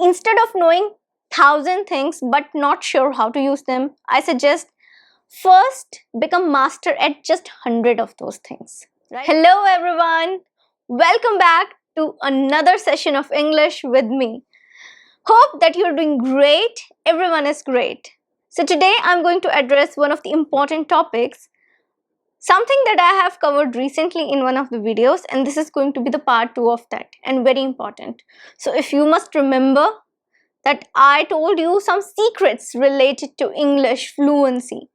instead of knowing thousand things but not sure how to use them, I suggest first become master at just 100 of those things. Right? Hello everyone, welcome back to another session of English with me. Hope that you're doing great. Everyone is great. So today I'm going to address one of the important topics, something that I have covered recently in one of the videos, and this is going to be the part 2 of that, and very important. So if you must remember that I told you some secrets related to English fluency,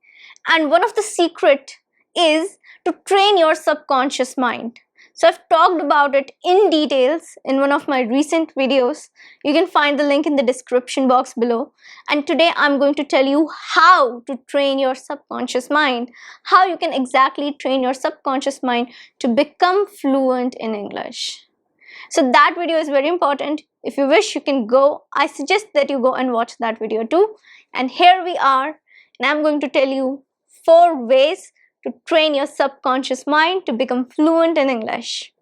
and one of the secret is to train your subconscious mind. So I've talked about it in details in one of my recent videos. You can find the link in the description box below. And today I'm going to tell you how to train your subconscious mind, how you can exactly train your subconscious mind to become fluent in English. So that video is very important. If you wish, you can go. I suggest that you go and watch that video too. And here we are, and I'm going to tell you 4 ways to train your subconscious mind to become fluent in English.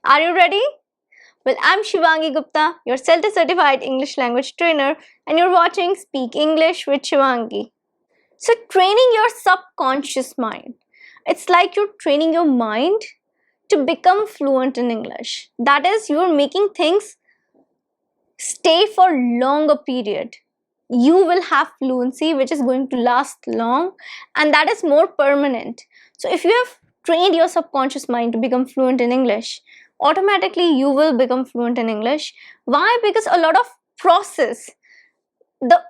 Are you ready? Well, I'm Shivangi Gupta, your certified English language trainer, and you're watching Speak English with Shivangi. So training your subconscious mind, it's like you're training your mind to become fluent in English. That is, you're making things stay for longer period. You will have fluency which is going to last long, and that is more permanent. So if you have trained your subconscious mind to become fluent in English, automatically you will become fluent in English. Why? Because a lot of the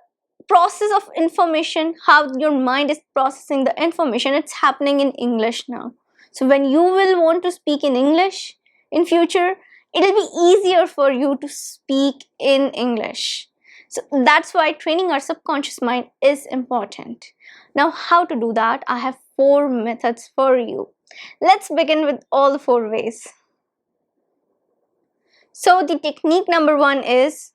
process of information, how your mind is processing the information, it's happening in English now. So when you will want to speak in English in future, it'll be easier for you to speak in English. So that's why training our subconscious mind is important. Now, how to do that? I have 4 methods for you. Let's begin with all the 4 ways. So the technique number 1 is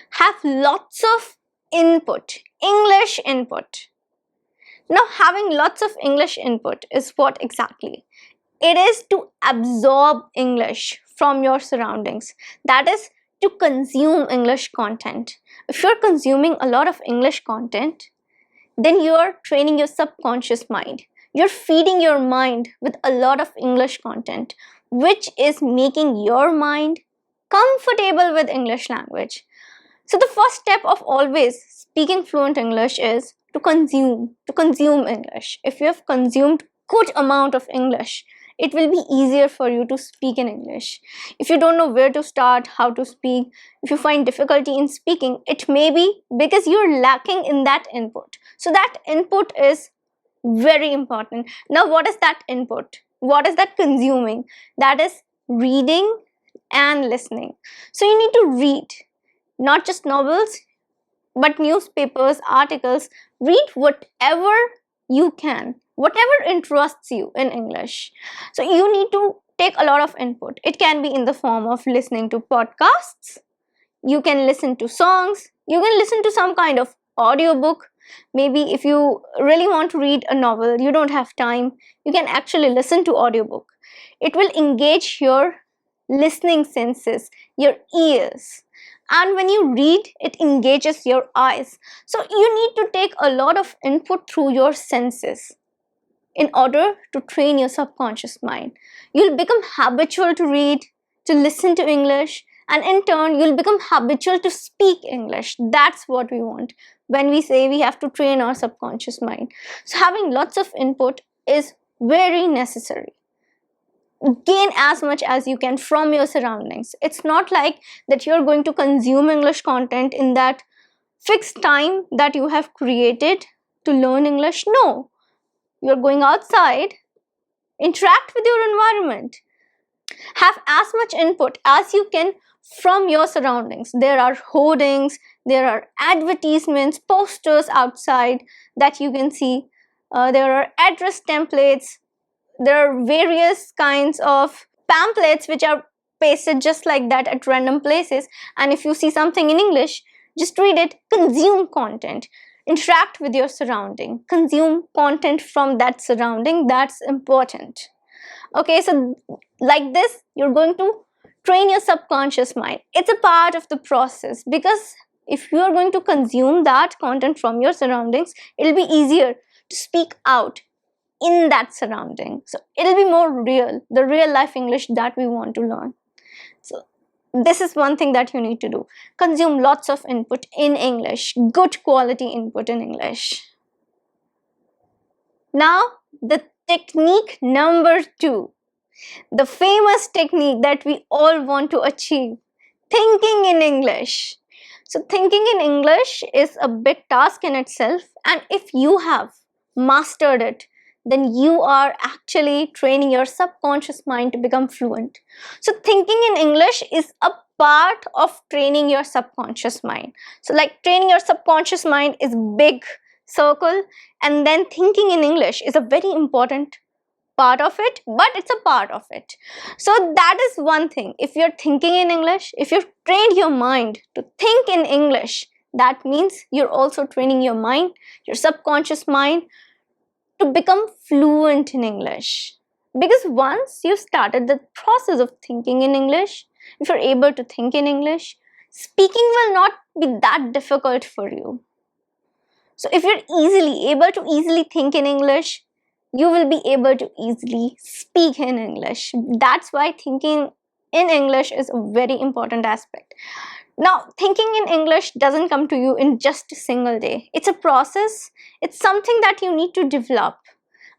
have lots of input, English input. Now, having lots of English input is what exactly? It is to absorb English from your surroundings. That is to consume English content. If you're consuming a lot of English content, then you're training your subconscious mind. You're feeding your mind with a lot of English content, which is making your mind comfortable with English language. So the first step of always speaking fluent English is to consume English. If you have consumed good amount of English, it will be easier for you to speak in English. If you don't know where to start, how to speak, if you find difficulty in speaking, it may be because you're lacking in that input. So that input is very important. Now, what is that input? What is that consuming? That is reading and listening. So you need to read, not just novels, but newspapers, articles. Read whatever you can, whatever interests you in English. So you need to take a lot of input. It can be in the form of listening to podcasts, you can listen to songs, you can listen to some kind of audiobook. Maybe if you really want to read a novel, you don't have time, you can actually listen to audiobook. It will engage your listening senses, your ears. And when you read, it engages your eyes. So you need to take a lot of input through your senses in order to train your subconscious mind. You'll become habitual to read, to listen to English, and in turn, you'll become habitual to speak English. That's what we want when we say we have to train our subconscious mind. So having lots of input is very necessary. Gain as much as you can from your surroundings. It's not like that you're going to consume English content in that fixed time that you have created to learn English. No, you're going outside, interact with your environment, have as much input as you can from your surroundings. There are hoardings, there are advertisements, posters outside that you can see, there are address templates, there are various kinds of pamphlets which are pasted just like that at random places. And if you see something in English, just read it, consume content, interact with your surrounding, consume content from that surrounding. That's important. Okay, so like this, you're going to train your subconscious mind. It's a part of the process, because if you are going to consume that content from your surroundings, it'll be easier to speak out in that surrounding. So it'll be more real, the real life English that we want to learn. So this is one thing that you need to do. Consume lots of input in English, good quality input in English. Now, the technique number 2, the famous technique that we all want to achieve, thinking in English. So thinking in English is a big task in itself, and if you have mastered it, then you are actually training your subconscious mind to become fluent. So thinking in English is a part of training your subconscious mind. So like training your subconscious mind is big circle, and then thinking in English is a very important part of it, but it's a part of it. So that is one thing. If you're thinking in English, if you've trained your mind to think in English, that means you're also training your mind, your subconscious mind, to become fluent in English. Because once you started the process of thinking in English, if you're able to think in English, speaking will not be that difficult for you. So if you're able to easily think in English, you will be able to easily speak in English. That's why thinking in English is a very important aspect. Now, thinking in English doesn't come to you in just a single day. It's a process. It's something that you need to develop.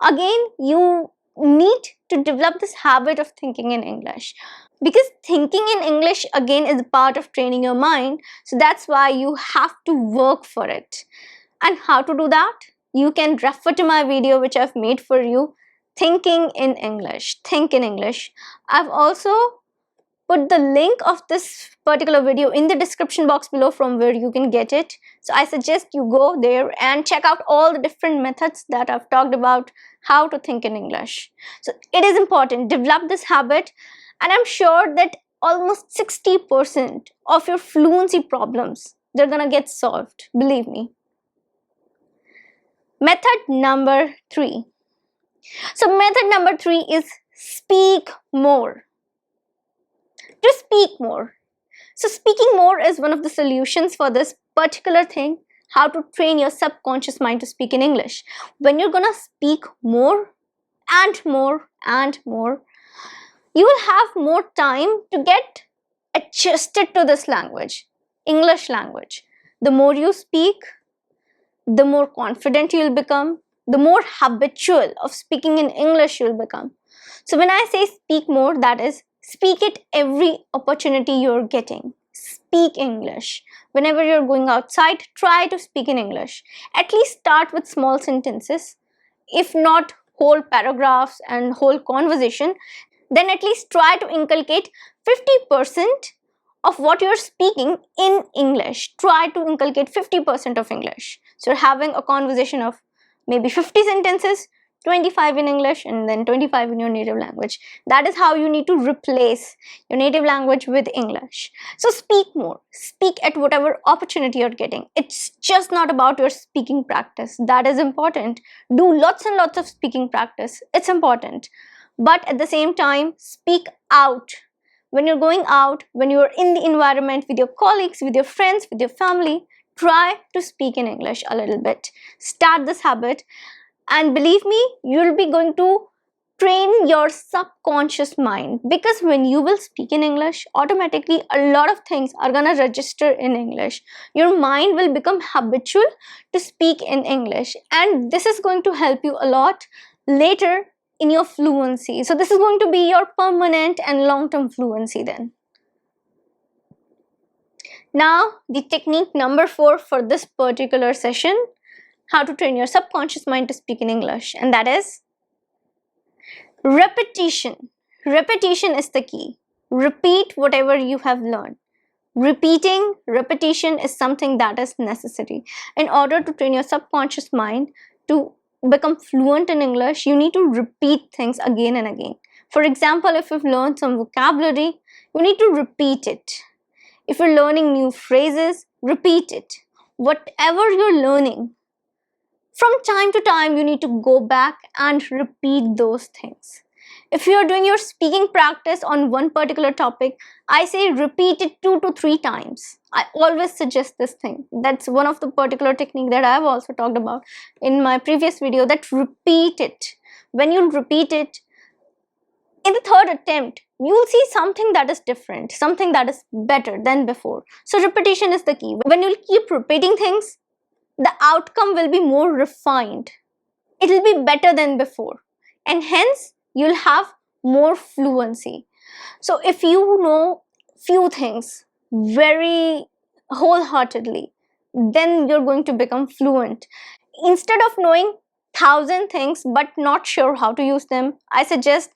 Again, you need to develop this habit of thinking in English. Because thinking in English, again, is a part of training your mind. So that's why you have to work for it. And how to do that? You can refer to my video which I've made for you, Thinking in English. Think in English. I've also put the link of this particular video in the description box below from where you can get it. So I suggest you go there and check out all the different methods that I've talked about how to think in English. So it is important. Develop this habit, and I'm sure that almost 60% of your fluency problems, they're gonna get solved. Believe me. Method number 3. So method number 3 is speak more. To speak more. So speaking more is one of the solutions for this particular thing, how to train your subconscious mind to speak in English. When you're gonna speak more and more and more, you will have more time to get adjusted to this language, English language. The more you speak, the more confident you'll become, the more habitual of speaking in English you'll become. So when I say speak more, that is, speak it every opportunity you're getting. Speak English. Whenever you're going outside, try to speak in English. At least start with small sentences. If not whole paragraphs and whole conversation, then at least try to inculcate 50% of what you're speaking in English. Try to inculcate 50% of English. So you're having a conversation of maybe 50 sentences, 25 in English and then 25 in your native language. That is how you need to replace your native language with English. So speak more. Speak at whatever opportunity you're getting. It's just not about your speaking practice. That is important. Do lots and lots of speaking practice. It's important. But at the same time, speak out. When you're going out, when you're in the environment with your colleagues, with your friends, with your family, try to speak in English a little bit. Start this habit, and believe me, you'll be going to train your subconscious mind, because when you will speak in English, automatically a lot of things are gonna register in English. Your mind will become habitual to speak in English, and this is going to help you a lot later in your fluency. So this is going to be your permanent and long-term fluency then. Now, the technique number 4 for this particular session, how to train your subconscious mind to speak in English, and that is repetition. Repetition is the key. Repeat whatever you have learned. Repetition is something that is necessary. In order to train your subconscious mind to become fluent in English, you need to repeat things again and again. For example, if you've learned some vocabulary, you need to repeat it. If you're learning new phrases, repeat it. Whatever you're learning, from time to time, you need to go back and repeat those things. If you are doing your speaking practice on one particular topic, I say repeat it 2 to 3 times. I always suggest this thing. That's one of the particular technique that I've also talked about in my previous video, that repeat it. When you repeat it, in the third attempt, you will see something that is different, something that is better than before. So repetition is the key. When you keep repeating things, the outcome will be more refined. It will be better than before. And hence, you'll have more fluency. So if you know few things very wholeheartedly, then you're going to become fluent. Instead of knowing 1,000 things but not sure how to use them, I suggest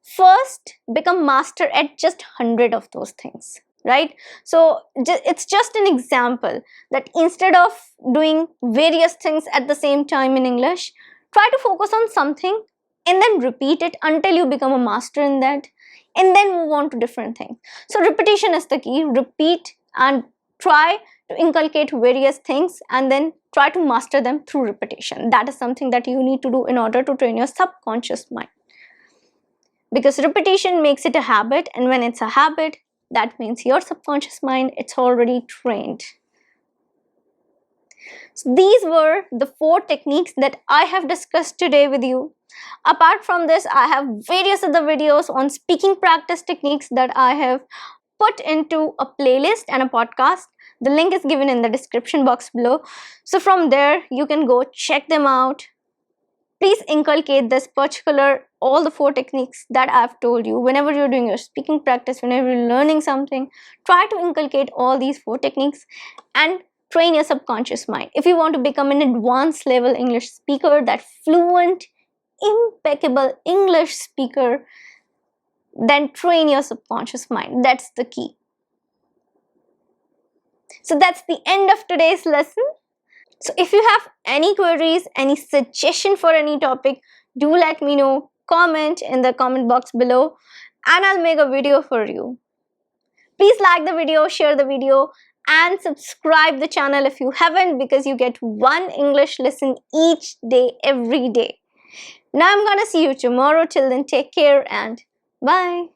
first become master at just 100 of those things, right? So it's just an example that instead of doing various things at the same time in English, try to focus on something and then repeat it until you become a master in that, and then move on to different things. So repetition is the key. Repeat and try to inculcate various things and then try to master them through repetition. That is something that you need to do in order to train your subconscious mind, because repetition makes it a habit, and when it's a habit, that means your subconscious mind, it's already trained. So these were the 4 techniques that I have discussed today with you. Apart from this, I have various other videos on speaking practice techniques that I have put into a playlist and a podcast. The link is given in the description box below. So from there, you can go check them out. Please inculcate this particular, all the 4 techniques that I've told you. Whenever you're doing your speaking practice, whenever you're learning something, try to inculcate all these 4 techniques and train your subconscious mind. If you want to become an advanced level English speaker, that fluent, impeccable English speaker, then train your subconscious mind. That's the key. So that's the end of today's lesson. So if you have any queries, any suggestion for any topic, do let me know. Comment in the comment box below and I'll make a video for you. Please like the video, share the video and subscribe the channel if you haven't, because you get one English lesson each day, every day. Now I'm gonna see you tomorrow. Till then, take care and bye.